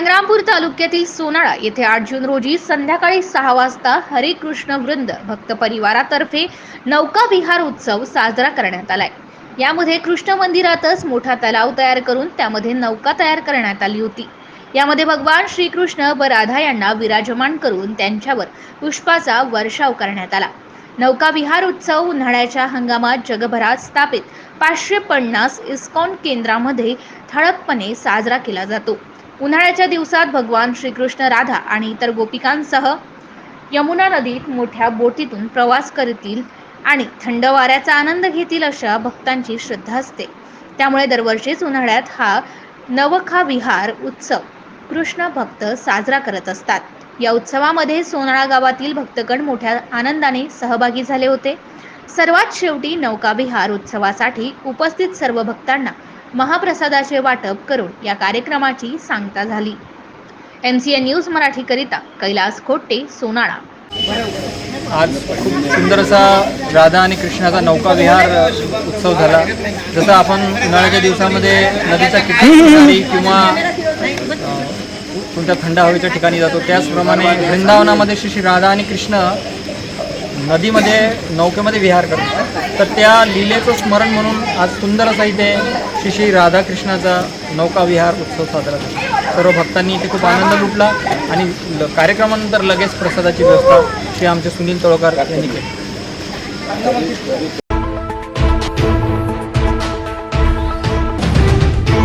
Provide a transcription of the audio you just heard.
संग्रामपूर तालुक्यातील सोनाळा येथे 8 जून रोजी संध्याकाळी 6 वाजता हरिकृष्ण वृंद भक्त परिवारातर्फे नौका विहार उत्सव साजरा करण्यात आलाय। यामध्ये कृष्ण मंदिरातच मोठा तलाव तयार करून त्यामध्ये नौका तयार करण्यात आली होती। यामध्ये भगवान श्रीकृष्ण व राधा यांना विराजमान करून त्यांच्यावर पुष्पाचा वर्षाव करण्यात आला। नौका विहार उत्सव उन्हाळ्याच्या हंगामात जगभरात स्थापित 550 इस्कॉन केंद्रामध्ये ठळकपणे साजरा केला जातो। उन्हाळ्याच्या दिवसात भगवान श्रीकृष्ण राधा आणि इतर गोपिकांसह यमुना नदीत मोठ्या बोटीतून प्रवास करतील आणि थंड वाऱ्याचा आनंद घेतील अशा भक्तांची श्रद्धा असते। त्यामुळे दरवर्षीच उन्हाळ्यात हा नवखा विहार उत्सव कृष्ण भक्त साजरा करत असतात। या उत्सवामध्ये सोनाळा गावातील भक्तगण मोठ्या आनंदाने सहभागी झाले होते। सर्वात शेवटी नौका विहार उत्सवासाठी उपस्थित सर्व भक्तांना महाप्रसादाचे वाटप करून या कार्यक्रमाची सांगता झाली। MCN न्यूज मराठी करिता कैलास खोटे, सोनाळा। आज खूप सुंदर असा राधा आणि कृष्णाचा नौका विहार उत्सव झाला। जसं आपण उन्हाळ्याच्या दिवसामध्ये नदीच्या किनारी किंवा कोणत्या थंड हवेच्या ठिकाणी जातो, त्याचप्रमाणे वृंदावनामध्ये श्री राधा आणि कृष्ण नदीमध्ये नौकेमध्ये विहार करतात। तर त्या लीलेचं स्मरण म्हणून आज सुंदर असा इथे श्री राधाकृष्णाचा नौका विहार उत्सव साजरा झाला। सर्व भक्तांनी इथे खूप आनंद लुटला आणि कार्यक्रमानंतर लगेच प्रसादाची व्यवस्था श्री आमचे सुनील तळोकर यांनी केली।